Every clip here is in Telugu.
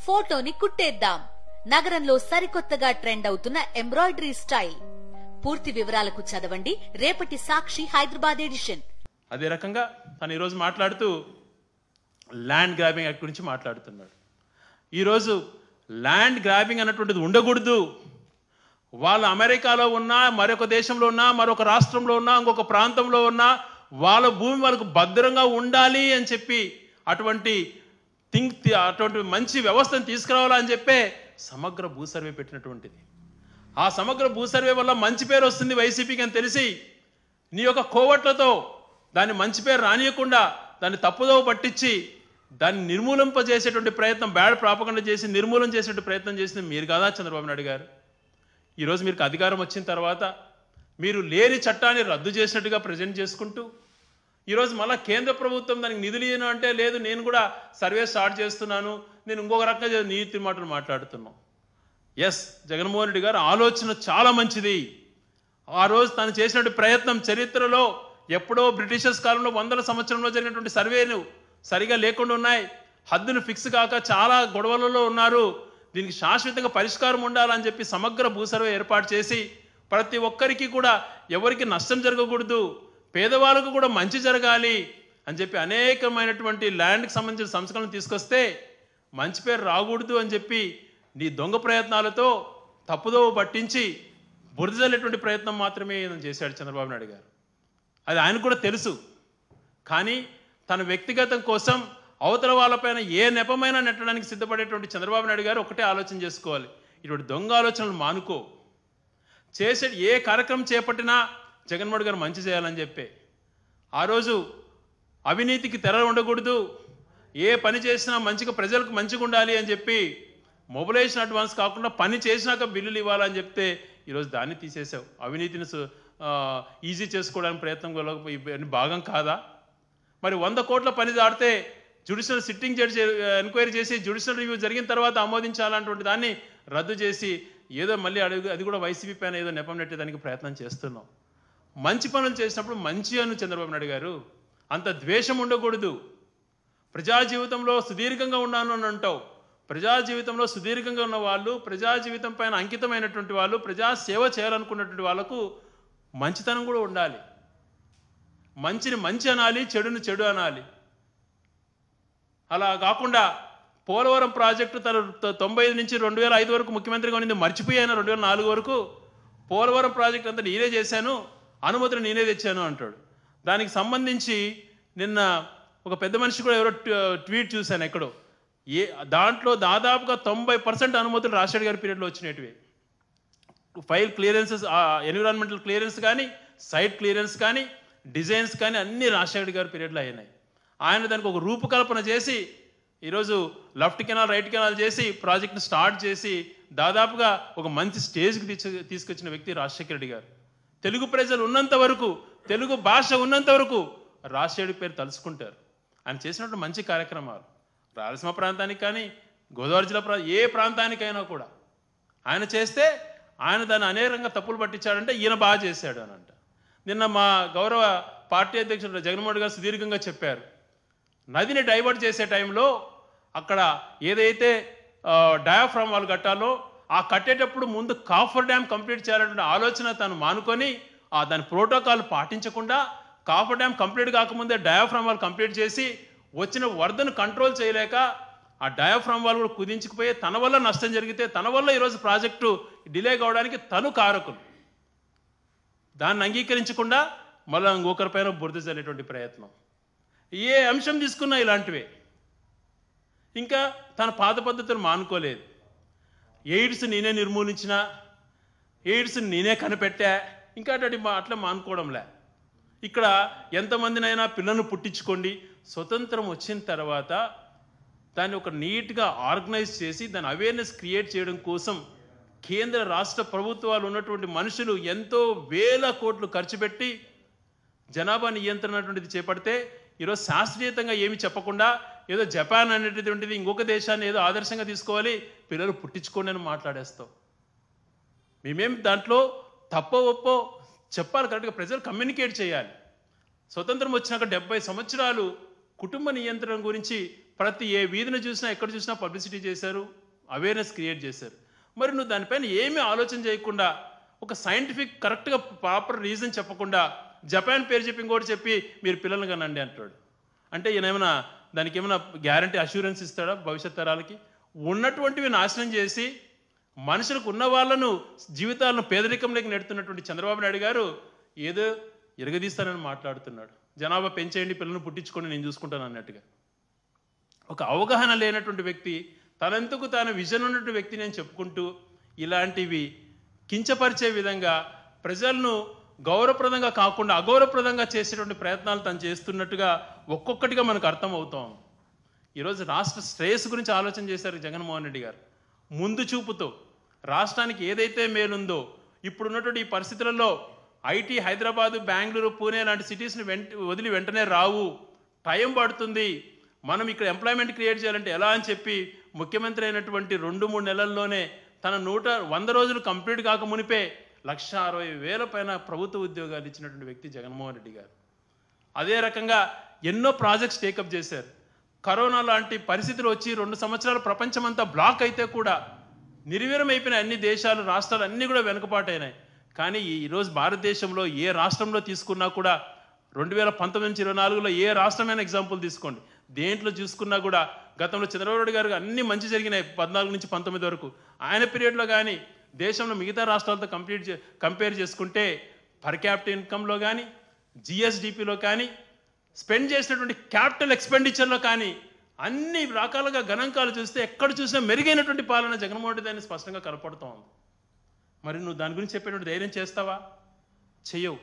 ఫోటోని కుట్టేద్దాం. నగరంలో సరికొత్తగా ట్రెండ్ అవుతున్న ఎంబ్రాయిడరీ స్టైల్. పూర్తి వివరాలకు చదవండి రేపటి సాక్షి హైదరాబాద్ ఎడిషన్. అదే రకంగా తను ఈరోజు మాట్లాడుతూ ల్యాండ్ గ్రాబింగ్ యాక్ట్ గురించి మాట్లాడుతున్నాడు. ఈరోజు ల్యాండ్ గ్రాబింగ్ అన్నటువంటిది ఉండకూడదు. వాళ్ళు అమెరికాలో ఉన్నా, మరొక దేశంలో ఉన్నా, మరొక రాష్ట్రంలో ఉన్నా, ఇంకొక ప్రాంతంలో ఉన్నా వాళ్ళ భూమి వాళ్ళకు భద్రంగా ఉండాలి అని చెప్పి అటువంటి మంచి వ్యవస్థను తీసుకురావాలని చెప్పే సమగ్ర భూ సర్వే పెట్టినటువంటిది. ఆ సమగ్ర భూ సర్వే వల్ల మంచి పేరు వస్తుంది వైసీపీకి అని తెలిసి నీ యొక్క కోవట్లతో దాన్ని మంచి పేరు రానియకుండా దాన్ని తప్పుదోవ పట్టించి దాన్ని నిర్మూలింపజేసేటువంటి ప్రయత్నం, బ్యాడ్ ప్రాపగండా చేసి నిర్మూలన చేసేటువంటి ప్రయత్నం చేసింది మీరు కాదా చంద్రబాబు నాయుడు గారు? ఈరోజు మీకు అధికారం వచ్చిన తర్వాత మీరు లేని చట్టాన్ని రద్దు చేసినట్టుగా ప్రజెంట్ చేసుకుంటూ ఈరోజు మళ్ళీ కేంద్ర ప్రభుత్వం దానికి నిధులు ఇయ్యను అంటే లేదు, నేను కూడా సర్వే స్టార్ట్ చేస్తున్నాను, నేను ఇంకొక రకంగా నీతి మాటలు మాట్లాడుతున్నాం. ఎస్, జగన్మోహన్ రెడ్డి గారు ఆలోచన చాలా మంచిది. ఆ రోజు తను చేసినటువంటి ప్రయత్నం చరిత్రలో ఎప్పుడో బ్రిటిషర్స్ కాలంలో 100ల సంవత్సరంలో జరిగినటువంటి సర్వేలు సరిగా లేకుండా ఉన్నాయి. హద్దులు ఫిక్స్ కాక చాలా గొడవలలో ఉన్నారు. దీనికి శాశ్వతంగా పరిష్కారం ఉండాలని చెప్పి సమగ్ర భూ సర్వే ఏర్పాటు చేసి ప్రతి ఒక్కరికి కూడా ఎవరికి నష్టం జరగకూడదు, పేదవాళ్ళకు కూడా మంచి జరగాలి అని చెప్పి అనేకమైనటువంటి ల్యాండ్కి సంబంధించిన సంస్కరణలు తీసుకొస్తే మంచి పేరు రాకూడదు అని చెప్పి నీ దొంగ ప్రయత్నాలతో తప్పుదోవ పట్టించి బురదజల్లేటువంటి ప్రయత్నం మాత్రమే చేశాడు చంద్రబాబు నాయుడు గారు. అది ఆయనకు కూడా తెలుసు. కానీ తన వ్యక్తిగతం కోసం అవతల వాళ్ళపైన ఏ నెపమైనా నెట్టడానికి సిద్ధపడేటువంటి చంద్రబాబు నాయుడు గారు ఒకటే ఆలోచన చేసుకోవాలి, ఇటువంటి దొంగ ఆలోచనలు మానుకో. చేసే ఏ కార్యక్రమం చేపట్టినా జగన్మోహన్ గారు మంచి చేయాలని చెప్పే. ఆ రోజు అవినీతికి తెర ఉండకూడదు, ఏ పని చేసినా మంచిగా ప్రజలకు మంచిగా ఉండాలి అని చెప్పి మొబిలైజేషన్ అడ్వాన్స్ కాకుండా పని చేసినాక బిల్లులు ఇవ్వాలని చెప్తే ఈరోజు దాన్ని తీసేసావు. అవినీతిని ఈజీ చేసుకోవడానికి ప్రయత్నం భాగం కాదా? మరి 100 కోట్ల పని దాడితే జ్యుడిషియల్ సిట్టింగ్ జడ్జి ఎంక్వైరీ చేసి జ్యుడిషియల్ రివ్యూ జరిగిన తర్వాత ఆమోదించాలన్నటువంటి దాన్ని రద్దు చేసి ఏదో మళ్ళీ అది కూడా వైసీపీ పైన ఏదో నెపం నెట్టేదానికి ప్రయత్నం చేస్తున్నాం. మంచి పనులు చేసినప్పుడు మంచి అను చంద్రబాబు నాయుడు గారు, అంత ద్వేషం ఉండకూడదు. ప్రజా జీవితంలో సుదీర్ఘంగా ఉన్నాను అని అంటావు. ప్రజా జీవితంలో సుదీర్ఘంగా ఉన్న వాళ్ళు, ప్రజా జీవితం పైన అంకితమైనటువంటి వాళ్ళు, ప్రజా సేవ చేయాలనుకున్నటువంటి వాళ్ళకు మంచితనం కూడా ఉండాలి. మంచిని మంచి అనాలి, చెడుని చెడు అనాలి. అలా కాకుండా పోలవరం ప్రాజెక్టు తను 95 నుంచి 2005 వరకు ముఖ్యమంత్రిగా ఉన్నది మర్చిపోయాను. 2004 వరకు పోలవరం ప్రాజెక్ట్ అంతా నేనే చేశాను, అనుమతులు నేనే తెచ్చాను అంటాడు. దానికి సంబంధించి నిన్న ఒక పెద్ద మనిషి కూడా ఎవరో ట్వీట్ చూశాను ఎక్కడో, దాంట్లో దాదాపుగా 90% అనుమతులు రాజశేఖర్ గారి పీరియడ్లో వచ్చినవి. ఫైల్ క్లియరెన్సెస్, ఎన్విరాన్మెంటల్ క్లియరెన్స్ కానీ, సైట్ క్లియరెన్స్ కానీ, డిజైన్స్ కానీ అన్నీ రాజశేఖర్ గారి పీరియడ్లో అయినాయి. ఆయన దానికి ఒక రూపకల్పన చేసి ఈరోజు లెఫ్ట్ కెనాల్, రైట్ కెనాల్ చేసి ప్రాజెక్ట్ని స్టార్ట్ చేసి దాదాపుగా ఒక మంచి స్టేజ్కి తీసుకొచ్చిన వ్యక్తి రాజశేఖర రెడ్డి గారు. తెలుగు ప్రజలు ఉన్నంత వరకు, తెలుగు భాష ఉన్నంత వరకు రాజశేఖర్ పేరు తలుచుకుంటారు. ఆయన చేసినటువంటి మంచి కార్యక్రమాలు రాయలసీమ ప్రాంతానికి కానీ, గోదావరి జిల్లా ఏ ప్రాంతానికైనా కూడా ఆయన చేస్తే ఆయన దాన్ని అనేకంగా తప్పులు పట్టించాడంటే ఈయన బాగా చేశాడు అని అంట. నిన్న మా గౌరవ పార్టీ అధ్యక్షుడు జగన్మోహన్ గారు సుదీర్ఘంగా చెప్పారు, నదిని డైవర్ట్ చేసే టైంలో అక్కడ ఏదైతే డయాఫ్రామ్ వాళ్ళు కట్టాలో ఆ కట్టేటప్పుడు ముందు కాఫర్ డ్యామ్ కంప్లీట్ చేయాలనే ఆలోచన తను మానుకొని దాని ప్రోటోకాల్ పాటించకుండా కాఫర్ డ్యామ్ కంప్లీట్ కాకముందే డయాఫ్రామ్ వాళ్ళు కంప్లీట్ చేసి వచ్చిన వరదను కంట్రోల్ చేయలేక ఆ డయాఫ్రామ్ వాళ్ళు కూడా కుదించుకుపోయి తన వల్ల నష్టం జరిగితే తన వల్ల ఈరోజు ప్రాజెక్టు డిలే కావడానికి తను కారకులు. దాన్ని అంగీకరించకుండా మళ్ళీ ఇంకొకరిపైన బురద చల్లేటువంటి ప్రయత్నం. ఏ అంశం తీసుకున్నా ఇలాంటివే. ఇంకా తన పాత పద్ధతులు మానుకోలేదు. ఎయిడ్స్ నేనే నిర్మూలించిన, ఎయిడ్స్ నేనే కనిపెట్టా, ఇంకా అట్లా మానుకోవడంలే. ఇక్కడ ఎంతమందినైనా పిల్లలను పుట్టించుకోండి, స్వతంత్రం వచ్చిన తర్వాత దాన్ని ఒక నీట్గా ఆర్గనైజ్ చేసి దాని అవేర్నెస్ క్రియేట్ చేయడం కోసం కేంద్ర రాష్ట్ర ప్రభుత్వాలు ఉన్నటువంటి మనుషులు ఎంతో వేల కోట్లు ఖర్చు పెట్టి జనాభా నియంత్రణ అటువంటిది చేపడితే ఈరోజు శాస్త్రీయతంగా ఏమి చెప్పకుండా ఏదో జపాన్ అనేటువంటిది ఇంకొక దేశాన్ని ఏదో ఆదర్శంగా తీసుకోవాలి, పిల్లలు పుట్టించుకోండి అని మాట్లాడేస్తాం. మేమేం దాంట్లో తప్పో ఒప్పో చెప్పాలి, కరెక్ట్గా ప్రజలు కమ్యూనికేట్ చేయాలి. స్వతంత్రం వచ్చినాక 70 సంవత్సరాలు కుటుంబ నియంత్రణ గురించి ప్రతి ఏ వీధిని చూసినా ఎక్కడ చూసినా పబ్లిసిటీ చేశారు, అవేర్నెస్ క్రియేట్ చేశారు. మరి నువ్వు దానిపైన ఏమీ ఆలోచన చేయకుండా, ఒక సైంటిఫిక్ కరెక్ట్గా ప్రాపర్ రీజన్ చెప్పకుండా జపాన్ పేరు చెప్పి ఇంకోటి చెప్పి మీరు పిల్లల్ని కనండి అంటాడు. అంటే ఈయన ఏమైనా దానికి ఏమైనా గ్యారంటీ అష్యూరెన్స్ ఇస్తాడా భవిష్యత్ తరాలకి? ఉన్నటువంటివి నాశనం చేసి మనుషులకు ఉన్న వాళ్ళను జీవితాలను పేదరికంలోకి నెడుతున్నటువంటి చంద్రబాబు నాయుడు గారు ఏదో ఎరగదీస్తానని మాట్లాడుతున్నాడు. జనాభా పెంచేయండి, పిల్లలను పుట్టించుకొని నేను చూసుకుంటాను అన్నట్టుగా. ఒక అవగాహన లేనటువంటి వ్యక్తి, తనంతకు తాను విజన్ ఉన్నటువంటి వ్యక్తి నేను చెప్పుకుంటూ ఇలాంటివి కించపరిచే విధంగా ప్రజలను గౌరవప్రదంగా కాకుండా అగౌరవప్రదంగా చేసేటువంటి ప్రయత్నాలు తను చేస్తున్నట్టుగా ఒక్కొక్కటిగా మనకు అర్థమవుతాం. ఈరోజు రాష్ట్ర శ్రేయస్సు గురించి ఆలోచన చేశారు జగన్మోహన్ రెడ్డి గారు. ముందు చూపుతో రాష్ట్రానికి ఏదైతే మేలుందో, ఇప్పుడున్నటువంటి ఈ పరిస్థితులలో ఐటీ హైదరాబాదు, బెంగళూరు, పూణే లాంటి సిటీస్ని వదిలి వెంటనే రావు, టైం పడుతుంది, మనం ఇక్కడ ఎంప్లాయ్మెంట్ క్రియేట్ చేయాలంటే ఎలా అని చెప్పి ముఖ్యమంత్రి అయినటువంటి 2-3 నెలల్లోనే తన 100 రోజులు కంప్లీట్ కాక మునిపే 1,60,000 పైన ప్రభుత్వ ఉద్యోగాలు ఇచ్చినటువంటి వ్యక్తి జగన్మోహన్ రెడ్డి గారు. అదే రకంగా ఎన్నో ప్రాజెక్ట్స్ టేకప్ చేశారు. కరోనా లాంటి పరిస్థితులు వచ్చి 2 సంవత్సరాలు ప్రపంచమంతా బ్లాక్ అయితే కూడా నిర్వీర్యమైపోయిన అన్ని దేశాలు, రాష్ట్రాలు అన్నీ కూడా వెనుకపాటైనాయి. కానీ ఈరోజు భారతదేశంలో ఏ రాష్ట్రంలో తీసుకున్నా కూడా 2019 నుంచి 24లో ఏ రాష్ట్రమైన ఎగ్జాంపుల్ తీసుకోండి, దేంట్లో చూసుకున్నా కూడా గతంలో చంద్రబాబు నాయుడు గారు అన్ని మంచి జరిగినాయి 14 నుంచి 19 వరకు. ఆయన పీరియడ్లో కానీ దేశంలో మిగతా రాష్ట్రాలతో కంపేర్ చేసుకుంటే పర్ క్యాపిటల్ ఇన్కంలో కానీ, జిఎస్డిపిలో కానీ, స్పెండ్ చేసినటువంటి క్యాపిటల్ ఎక్స్పెండిచర్లో కానీ అన్ని రకాలుగా గణాంకాలు చూస్తే ఎక్కడ చూసినా మెరుగైనటువంటి పాలన జగన్మోహన్ రెడ్డి దాన్ని స్పష్టంగా కనపడుతూ ఉంది. మరి నువ్వు దాని గురించి చెప్పేటువంటి ధైర్యం చేస్తావా? చెయ్యవు.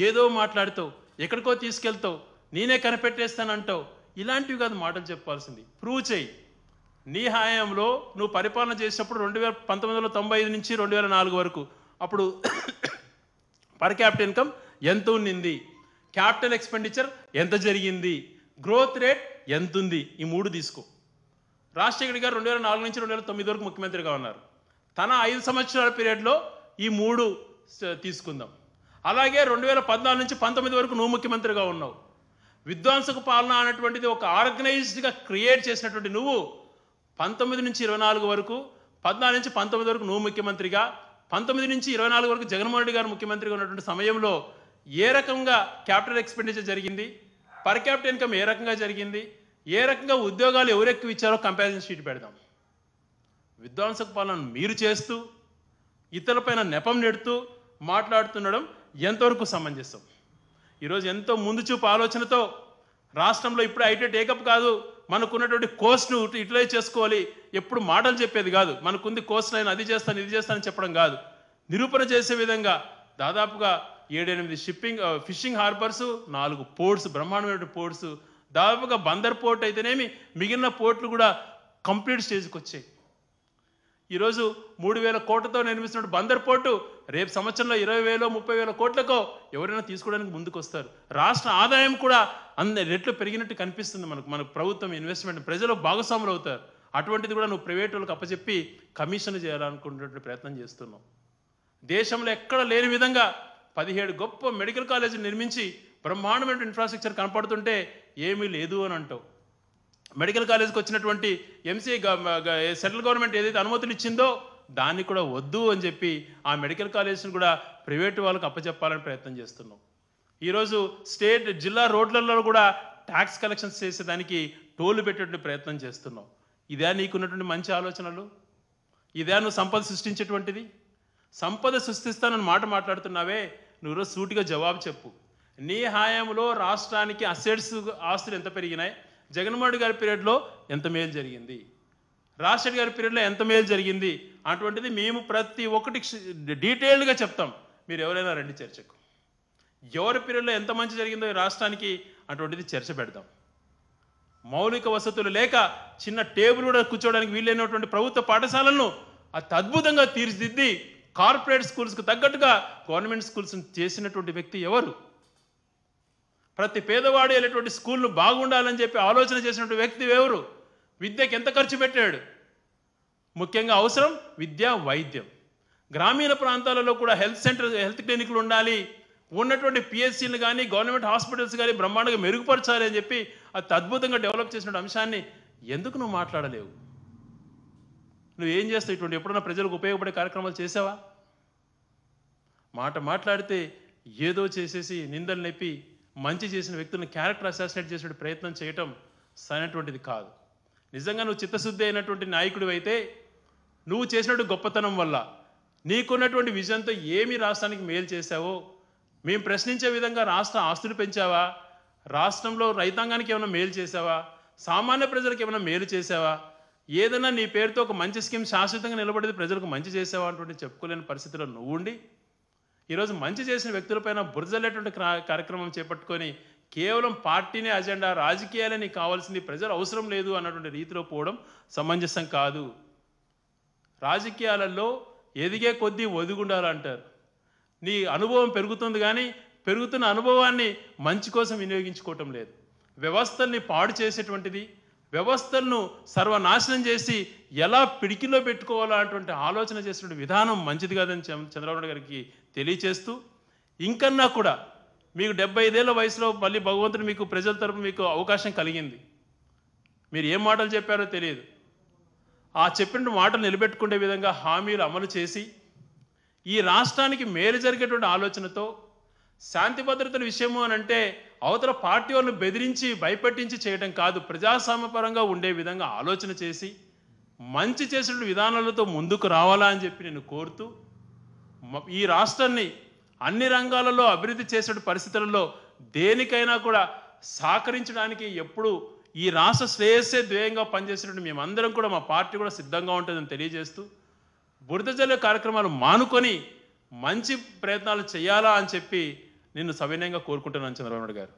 ఏదో మాట్లాడుతావు, ఎక్కడికో తీసుకెళ్తావు, నేనే కనిపెట్టేస్తానంటావు. ఇలాంటివి కాదు మాటలు చెప్పాల్సింది. ప్రూవ్ చేయి. నీ హయాంలో నువ్వు పరిపాలన చేసినప్పుడు 1995 నుంచి 2004 వరకు అప్పుడు పర్ క్యాపిటల్ ఇన్కమ్ ఎంత ఉన్నింది, క్యాపిటల్ ఎక్స్పెండిచర్ ఎంత జరిగింది, గ్రోత్ రేట్ ఎంత ఉంది, ఈ 3 తీసుకో. రాజశేఖర్ గారు 2004 నుంచి 2009 వరకు ముఖ్యమంత్రిగా ఉన్నారు. తన 5 సంవత్సరాల పీరియడ్లో ఈ 3 తీసుకుందాం. అలాగే 2014 నుంచి 19 వరకు నువ్వు ముఖ్యమంత్రిగా ఉన్నావు. విధ్వంసక పాలన అనేటువంటిది ఒక ఆర్గనైజ్డ్గా క్రియేట్ చేసినటువంటి నువ్వు 19 నుంచి 24 వరకు, 14 నుంచి 19 వరకు నువ్వు ముఖ్యమంత్రిగా, 19 నుంచి 24 వరకు జగన్మోహన్ రెడ్డి గారు ముఖ్యమంత్రిగా ఉన్నటువంటి సమయంలో ఏ రకంగా క్యాపిటల్ ఎక్స్పెండిచర్ జరిగింది, పర్ క్యాపిటల్ ఇన్కమ్ ఏ రకంగా జరిగింది, ఏ రకంగా ఉద్యోగాలు ఎవరెక్కువ ఇచ్చారో కంపారిజన్ షీట్ పెడదాం. విధ్వంసక పాలన మీరు చేస్తూ ఇతరులపైన నెపం నెడుతూ మాట్లాడుతుండడం ఎంతవరకు సమంజసం? ఈరోజు ఎంతో ముందు చూపు ఆలోచనతో రాష్ట్రంలో ఇప్పుడు ఐటీ టేకప్ కాదు, మనకున్నటువంటి కోస్ట్ను యూటిలైజ్ చేసుకోవాలి, ఎప్పుడు మాటలు చెప్పేది కాదు, మనకుంది కోస్ట్ లైన్ అది చేస్తాను ఇది చేస్తానని చెప్పడం కాదు, నిరూపణ చేసే విధంగా దాదాపుగా 7-8 ఫిషింగ్ హార్బర్స్, 4 పోర్ట్స్, బ్రహ్మాండమైన పోర్ట్స్, దాదాపుగా బందర్ పోర్ట్ అయితేనేమి మిగిలిన పోర్ట్లు కూడా కంప్లీట్ స్టేజ్కి వచ్చాయి. ఈరోజు 3,000 కోట్లతో నిర్మిస్తున్న బందర్ పోర్టు రేపు సంవత్సరంలో 20,000 30,000 కోట్లకో ఎవరైనా తీసుకోవడానికి ముందుకు వస్తారు. రాష్ట్ర ఆదాయం కూడా అన్ని రెట్లు పెరిగినట్టు కనిపిస్తుంది మన ప్రభుత్వం ఇన్వెస్ట్మెంట్, ప్రజలు భాగస్వాములు అవుతారు. అటువంటిది కూడా నువ్వు ప్రైవేట్ వాళ్ళకి అప్పచెప్పి కమిషన్ చేయాలనుకునేటువంటి ప్రయత్నం చేస్తున్నావు. దేశంలో ఎక్కడ లేని విధంగా 17 గొప్ప మెడికల్ కాలేజీలు నిర్మించి బ్రహ్మాండమైన ఇన్ఫ్రాస్ట్రక్చర్ కనపడుతుంటే ఏమీ లేదు అని అంటావు. మెడికల్ కాలేజ్కి వచ్చినటువంటి ఎంసీఏ సెంట్రల్ గవర్నమెంట్ ఏదైతే అనుమతులు ఇచ్చిందో దాన్ని కూడా వద్దు అని చెప్పి ఆ మెడికల్ కాలేజ్ని కూడా ప్రైవేటు వాళ్ళకి అప్పచెప్పాలని ప్రయత్నం చేస్తున్నాం. ఈరోజు జిల్లా రోడ్లలో కూడా ట్యాక్స్ కలెక్షన్స్ చేసేదానికి టోలు పెట్టేటువంటి ప్రయత్నం చేస్తున్నాం. ఇదే నీకున్నటువంటి మంచి ఆలోచనలు? ఇదే నువ్వు సంపద సృష్టించేటువంటిది? సంపద సృష్టిస్తానని మాట మాట్లాడుతున్నావే, నువ్వు సూటిగా జవాబు చెప్పు. నీ హయాంలో రాష్ట్రానికి అసెట్స్ ఆస్తులు ఎంత పెరిగినాయి? జగన్మోహన్ రెడ్డి గారి పీరియడ్లో ఎంత మేలు జరిగింది? రాజశేఖర్ గారి పీరియడ్లో ఎంత మేలు జరిగింది? అటువంటిది మేము ప్రతి ఒక్కటి డీటెయిల్డ్గా చెప్తాం. మీరు ఎవరైనా రండి చర్చకు. ఎవరి పీరియడ్లో ఎంత మంచి జరిగిందో ఈ రాష్ట్రానికి అటువంటిది చర్చ పెడతాం. మౌలిక వసతులు లేక చిన్న టేబుల్ కూడా కూర్చోవడానికి వీలైనటువంటి ప్రభుత్వ పాఠశాలలను అతి అద్భుతంగా తీర్చిదిద్ది కార్పొరేట్ స్కూల్స్కు తగ్గట్టుగా గవర్నమెంట్ స్కూల్స్ చేసినటువంటి వ్యక్తి ఎవరు? ప్రతి పేదవాడు వెళ్ళేటువంటి స్కూల్ను బాగుండాలని చెప్పి ఆలోచన చేసినటువంటి వ్యక్తి ఎవరు? విద్యకి ఎంత ఖర్చు పెట్టాడు? ముఖ్యంగా అవసరం విద్య, వైద్యం. గ్రామీణ ప్రాంతాలలో కూడా హెల్త్ క్లినిక్లు ఉండాలి, ఉన్నటువంటి పిహెచ్సీలు కానీ గవర్నమెంట్ హాస్పిటల్స్ కానీ బ్రహ్మాండంగా మెరుగుపరచాలి అని చెప్పి అతి అద్భుతంగా డెవలప్ చేసిన అంశాన్ని ఎందుకు నువ్వు మాట్లాడలేవు? నువ్వేం చేస్తావు? ఇటువంటి ఎప్పుడన్నా ప్రజలకు ఉపయోగపడే కార్యక్రమాలు చేసావా? మాట్లాడితే ఏదో చేసేసి నిందలు నెప్పి మంచి చేసిన వ్యక్తులను క్యారెక్టర్ అసాసినేట్ చేసే ప్రయత్నం చేయటం సరైనటువంటిది కాదు. నిజంగా నువ్వు చిత్తశుద్ధి అయినటువంటి నాయకుడు అయితే నువ్వు చేసినటువంటి గొప్పతనం వల్ల నీకున్నటువంటి విజన్తో ఏమి రాష్ట్రానికి మేలు చేశావో మేము ప్రశ్నించే విధంగా రాష్ట్ర ఆస్తులు పెంచావా? రాష్ట్రంలో రైతాంగానికి ఏమైనా మేలు చేసావా? సామాన్య ప్రజలకు ఏమైనా మేలు చేసావా? ఏదైనా నీ పేరుతో ఒక మంచి స్కీమ్ శాశ్వతంగా నిలబడేది ప్రజలకు మంచి చేసావా అంటుంటే చెప్పుకోలేని పరిస్థితిలో నువ్వు ఉండి ఈరోజు మంచి చేసిన వ్యక్తులపైన బురజల్లేటువంటి కార్యక్రమం చేపట్టుకొని కేవలం పార్టీనే అజెండా, రాజకీయాలే నీకు కావాల్సింది, ప్రజలు అవసరం లేదు అన్నటువంటి రీతిలో పోవడం సమంజసం కాదు. రాజకీయాలలో ఎదిగే కొద్దీ ఒదిగుండాలంటారు. నీ అనుభవం పెరుగుతుంది కానీ పెరుగుతున్న అనుభవాన్ని మంచి కోసం వినియోగించుకోవటం లేదు. వ్యవస్థల్ని పాడు చేసేటువంటిది, వ్యవస్థలను సర్వనాశనం చేసి ఎలా పిడికిలో పెట్టుకోవాలా అటువంటి ఆలోచన చేసినటువంటి విధానం మంచిది కాదని చంద్రబాబు నాయుడు గారికి తెలియచేస్తూ, ఇంకన్నా కూడా మీకు 75 ఏళ్ల వయసులో మళ్ళీ భగవంతుడు మీకు ప్రజల తరపున మీకు అవకాశం కలిగింది. మీరు ఏం మాటలు చెప్పారో తెలియదు. ఆ చెప్పిన మాటలు నిలబెట్టుకునే విధంగా హామీలు అమలు చేసి ఈ రాష్ట్రానికి మేలు జరిగేటువంటి ఆలోచనతో శాంతి భద్రతల విషయము అని అంటే అవతల పార్టీ వాళ్ళను బెదిరించి భయపెట్టించి చేయడం కాదు, ప్రజాస్వామ్యపరంగా ఉండే విధంగా ఆలోచన చేసి మంచి చేసిన విధానాలతో ముందుకు రావాలా అని చెప్పి నేను కోరుతూ, ఈ రాష్ట్రాన్ని అన్ని రంగాలలో అభివృద్ధి చేసే పరిస్థితులలో దేనికైనా కూడా సహకరించడానికి ఎప్పుడు ఈ రాష్ట్ర శ్రేయస్సే ధ్యేయంగా పనిచేసినట్టు మేమందరం కూడా మా పార్టీ కూడా సిద్ధంగా ఉంటుందని తెలియజేస్తూ, బురద జల్లే కార్యక్రమాలు మానుకొని మంచి ప్రయత్నాలు చేయాలా అని చెప్పి నిన్ను సవినయంగా కోరుకుంటున్నాను చంద్రబాబు నాయుడు గారు.